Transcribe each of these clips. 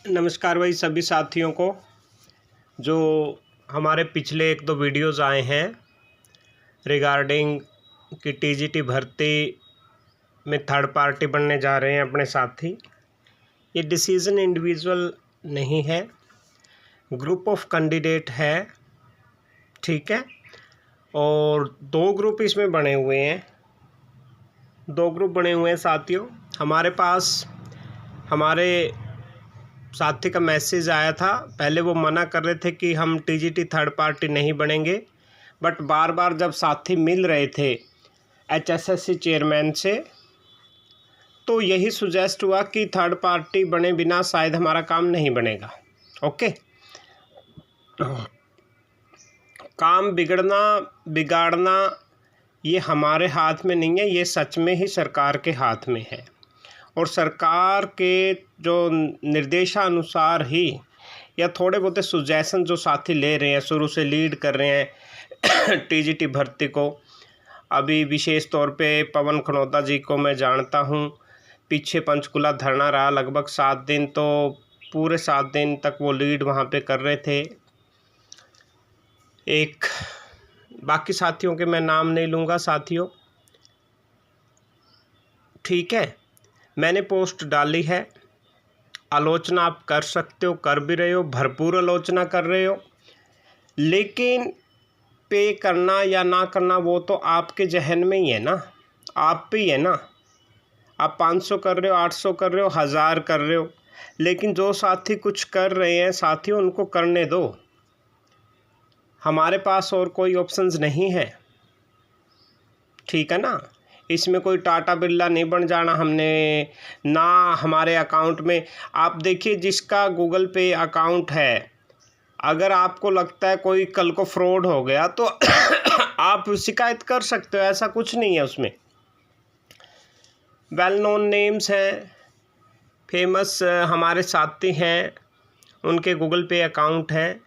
नमस्कार भाई सभी साथियों को जो हमारे पिछले 1-2 वीडियोज़ आए हैं रिगार्डिंग कि टीजीटी भर्ती में थर्ड पार्टी बनने जा रहे हैं अपने साथी। ये डिसीज़न इंडिविजुअल नहीं है, ग्रुप ऑफ कैंडिडेट है, ठीक है। और 2 ग्रुप इसमें बने हुए हैं, 2 ग्रुप बने हुए हैं साथियों। हमारे पास हमारे साथी का मैसेज आया था, पहले वो मना कर रहे थे कि हम टीजीटी थर्ड पार्टी नहीं बनेंगे, बट बार बार जब साथी मिल रहे थे एचएसएससी चेयरमैन से तो यही सुजेस्ट हुआ कि थर्ड पार्टी बने बिना शायद हमारा काम नहीं बनेगा। ओके, काम बिगाड़ना ये हमारे हाथ में नहीं है, ये सच में ही सरकार के हाथ में है और सरकार के जो निर्देशानुसार ही या थोड़े बहुत सुजेशन जो साथी ले रहे हैं, शुरू से लीड कर रहे हैं टीजीटी भर्ती को। अभी विशेष तौर पे पवन खनौता जी को मैं जानता हूँ, पीछे पंचकुला धरना रहा लगभग 7 दिन, तो पूरे 7 दिन तक वो लीड वहाँ पे कर रहे थे। एक बाकी साथियों के मैं नाम नहीं लूँगा साथियों, ठीक है। मैंने पोस्ट डाली है, आलोचना आप कर सकते हो, कर भी रहे हो, भरपूर आलोचना कर रहे हो, लेकिन पे करना या ना करना वो तो आपके जहन में ही है ना, आप पे ही है ना। आप 500 कर रहे हो, 800 कर रहे हो, 1000 कर रहे हो, लेकिन जो साथी कुछ कर रहे हैं साथियों उनको करने दो। हमारे पास और कोई ऑप्शंस नहीं है, ठीक है ना। इसमें कोई टाटा बिरला नहीं बन जाना हमने, ना हमारे अकाउंट में। आप देखिए जिसका गूगल पे अकाउंट है, अगर आपको लगता है कोई कल को फ्रॉड हो गया तो आप शिकायत कर सकते हो, ऐसा कुछ नहीं है उसमें। वेल नोन नेम्स हैं, फेमस हमारे साथी हैं, उनके गूगल पे अकाउंट है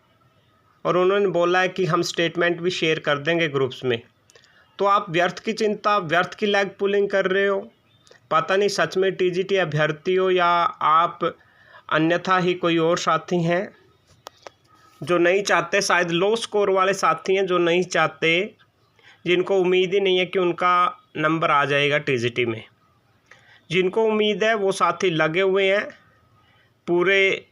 और उन्होंने बोला है कि हम स्टेटमेंट भी शेयर कर देंगे ग्रुप्स में। तो आप व्यर्थ की चिंता, व्यर्थ की लैग पुलिंग कर रहे हो। पता नहीं सच में टीजीटी अभ्यर्थी हो या आप अन्यथा ही कोई और साथी हैं जो नहीं चाहते, शायद लो स्कोर वाले साथी हैं जो नहीं चाहते, जिनको उम्मीद ही नहीं है कि उनका नंबर आ जाएगा टीजीटी में। जिनको उम्मीद है वो साथी लगे हुए हैं, पूरे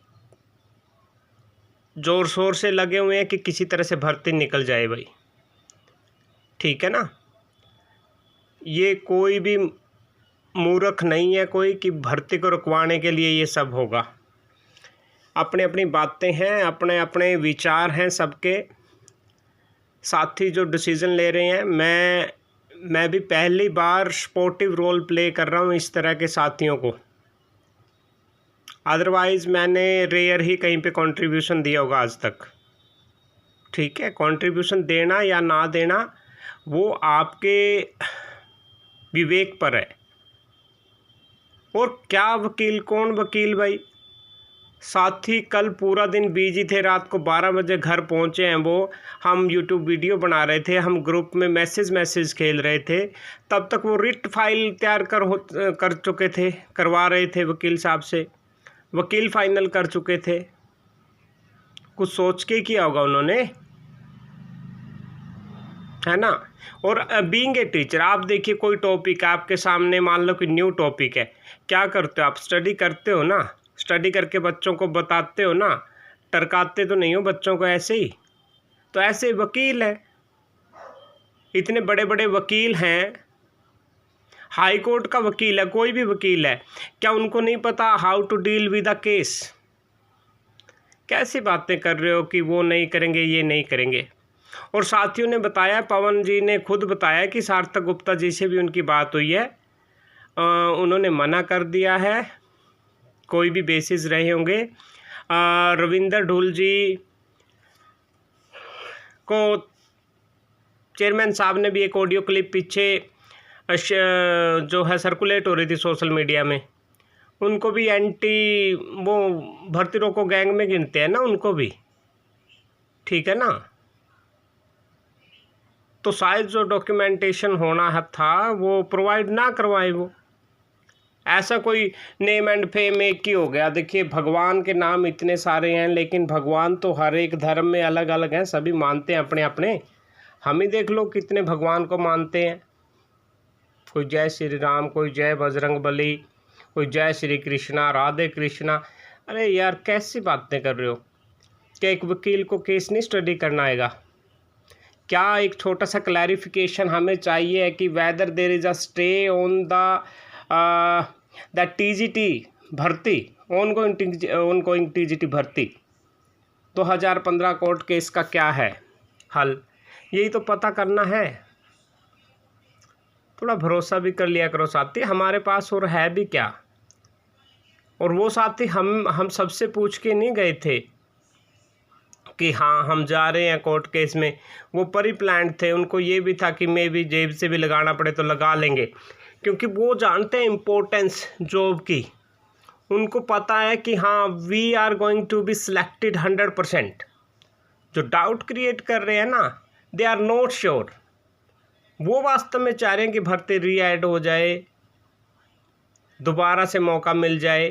ज़ोर शोर से लगे हुए हैं कि किसी तरह से भर्ती निकल जाए भाई, ठीक है ना। ये कोई भी मूर्ख नहीं है कोई कि भर्ती को रुकवाने के लिए ये सब होगा। अपने अपनी बातें हैं, अपने अपने विचार हैं सबके। साथी जो डिसीज़न ले रहे हैं, मैं भी पहली बार सपोर्टिव रोल प्ले कर रहा हूँ इस तरह के साथियों को। अदरवाइज़ मैंने रेयर ही कहीं पे कंट्रीब्यूशन दिया होगा आज तक, ठीक है। कंट्रीब्यूशन देना या ना देना वो आपके विवेक पर है। और क्या वकील, कौन वकील भाई। साथी कल पूरा दिन बिजी थे, रात को 12 बजे घर पहुंचे हैं वो। हम यूट्यूब वीडियो बना रहे थे, हम ग्रुप में मैसेज खेल रहे थे, तब तक वो रिट फाइल तैयार कर चुके थे, करवा रहे थे वकील साहब से। वकील फाइनल कर चुके थे। कुछ सोच के किया होगा उन्होंने, है ना। और बीइंग ए टीचर, आप देखिए कोई टॉपिक आपके सामने, मान लो कि न्यू टॉपिक है, क्या करते हो आप? स्टडी करते हो ना, स्टडी करके बच्चों को बताते हो ना, टरकाते तो नहीं हो बच्चों को ऐसे ही। तो ऐसे वकील है, इतने बड़े बड़े वकील हैं, हाई कोर्ट का वकील है, कोई भी वकील है, क्या उनको नहीं पता how to deal with a case? कैसी बातें कर रहे हो कि वो नहीं करेंगे, ये नहीं करेंगे। और साथियों ने बताया, पवन जी ने खुद बताया कि सार्थक गुप्ता जी से भी उनकी बात हुई है, उन्होंने मना कर दिया है, कोई भी बेसिस रहे होंगे। रविंदर ढूल जी को चेयरमैन साहब ने भी एक ऑडियो क्लिप पीछे जो है सर्कुलेट हो रही थी सोशल मीडिया में, उनको भी एंटी वो भर्ती रोको गैंग में गिनते हैं ना उनको भी, ठीक है ना। तो शायद जो डॉक्यूमेंटेशन होना था वो प्रोवाइड ना करवाए वो, ऐसा कोई नेम एंड फेम एक ही हो गया। देखिए भगवान के नाम इतने सारे हैं, लेकिन भगवान तो हर एक धर्म में अलग अलग हैं, सभी मानते हैं अपने अपने। हम ही देख लो कितने भगवान को मानते हैं। कोई जय श्री राम, कोई जय बजरंग बली, कोई जय श्री कृष्णा, राधे कृष्णा। अरे यार कैसी बातें कर रहे हो? क्या एक वकील को केस नहीं स्टडी करना आएगा क्या? एक छोटा सा क्लैरिफिकेशन हमें चाहिए है कि whether there is a stay on the TGT भर्ती, ऑनगोइंग टीजीटी भर्ती 2015 कोर्ट केस का क्या है हल, यही तो पता करना है। थोड़ा भरोसा भी कर लिया करो साथी हमारे पास, और है भी क्या। और वो साथी हम सबसे पूछ के नहीं गए थे कि हाँ हम जा रहे हैं कोर्ट केस में, वो परी प्लान थे। उनको ये भी था कि मैं भी जेब से भी लगाना पड़े तो लगा लेंगे, क्योंकि वो जानते हैं इम्पोर्टेंस जॉब की। उनको पता है कि हाँ we are going to be selected 100%। जो डाउट क्रिएट कर रहे हैं ना, दे आर नॉट श्योर। वो वास्तव में चाह रहे हैं कि भर्ती रीएड हो जाए, दोबारा से मौका मिल जाए।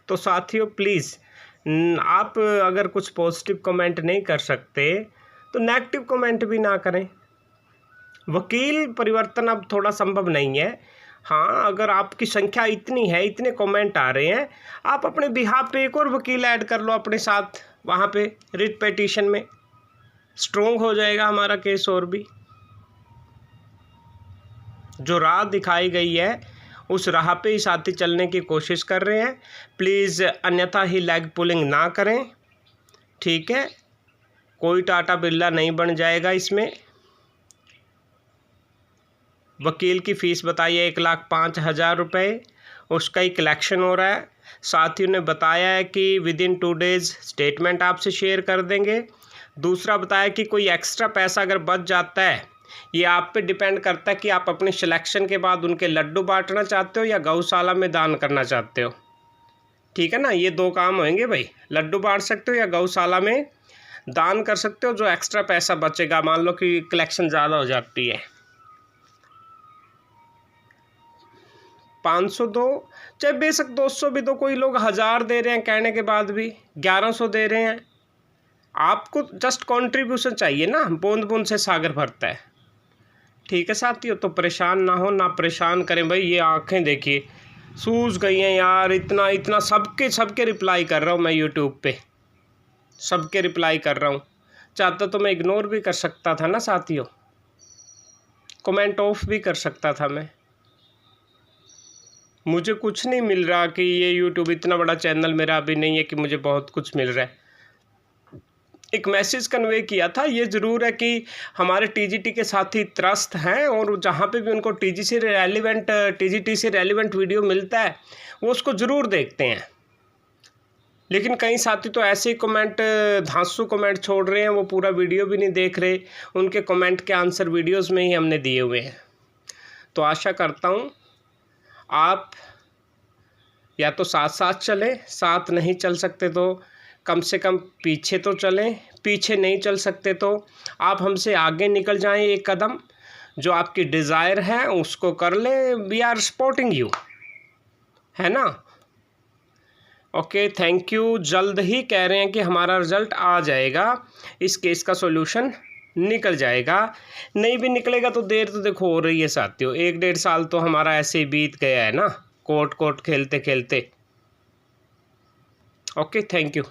तो साथियों प्लीज़, आप अगर कुछ पॉजिटिव कमेंट नहीं कर सकते तो नेगेटिव कमेंट भी ना करें। वकील परिवर्तन अब थोड़ा संभव नहीं है। हाँ अगर आपकी संख्या इतनी है, इतने कमेंट आ रहे हैं, आप अपने बिहाफ पे एक और वकील ऐड कर लो अपने साथ, वहाँ पे रिट पिटीशन में स्ट्रोंग हो जाएगा हमारा केस। और भी जो राह दिखाई गई है उस राह पे ही साथी चलने की कोशिश कर रहे हैं। प्लीज़ अन्यथा ही लेग पुलिंग ना करें, ठीक है? कोई टाटा बिरला नहीं बन जाएगा इसमें। वकील की फ़ीस बताइए 1,05,000 रुपये, उसका ही कलेक्शन हो रहा है। साथियों ने बताया है कि विदिन 2 डेज़ स्टेटमेंट आपसे शेयर कर देंगे। दूसरा बताया कि कोई एक्स्ट्रा पैसा अगर बच जाता है, ये आप पे डिपेंड करता है कि आप अपने सिलेक्शन के बाद उनके लड्डू बांटना चाहते हो या गौशाला में दान करना चाहते हो, ठीक है ना? ये 2 काम होंगे भाई, लड्डू बांट सकते हो या गौशाला में दान कर सकते हो। जो एक्स्ट्रा पैसा बचेगा, मान लो कि कलेक्शन ज़्यादा हो जाती है, 500 दो, चाहे बेशक 200 भी दो। कोई लोग 1000 दे रहे हैं कहने के बाद भी 1100 दे रहे हैं। आपको जस्ट कंट्रीब्यूशन चाहिए ना, बूंद बूंद से सागर भरता है, ठीक है साथियों? तो परेशान ना हो, ना परेशान करें भाई। ये आंखें देखिए सूज गई हैं यार, इतना सबके रिप्लाई कर रहा हूँ मैं यूट्यूब पे, सबके रिप्लाई कर रहा हूँ। चाहता तो मैं इग्नोर भी कर सकता था ना साथियों, कमेंट ऑफ भी कर सकता था मैं। मुझे कुछ नहीं मिल रहा कि ये यूट्यूब, इतना बड़ा चैनल मेरा अभी नहीं है कि मुझे बहुत कुछ मिल रहा है। एक मैसेज कन्वे किया था। ये ज़रूर है कि हमारे टीजीटी के साथी त्रस्त हैं, और जहाँ पे भी उनको टीजीटी से रेलिवेंट वीडियो मिलता है वो उसको ज़रूर देखते हैं। लेकिन कई साथी तो ऐसे ही कमेंट, धांसू कमेंट छोड़ रहे हैं, वो पूरा वीडियो भी नहीं देख रहे। उनके कमेंट के आंसर वीडियोज़ में ही हमने दिए हुए हैं। तो आशा करता हूँ आप या तो साथ साथ चलें, साथ नहीं चल सकते तो कम से कम पीछे तो चलें, पीछे नहीं चल सकते तो आप हमसे आगे निकल जाएं एक कदम। जो आपकी डिज़ायर है उसको कर लें, वी आर सपोर्टिंग यू, है ना? Okay, thank you. जल्द ही कह रहे हैं कि हमारा रिज़ल्ट आ जाएगा, इस केस का सॉल्यूशन निकल जाएगा। नहीं भी निकलेगा तो देर तो देखो हो रही है साथियों, 1-1.5 साल तो हमारा ऐसे ही बीत गया है ना, कोर्ट खेलते खेलते। Okay, thank you.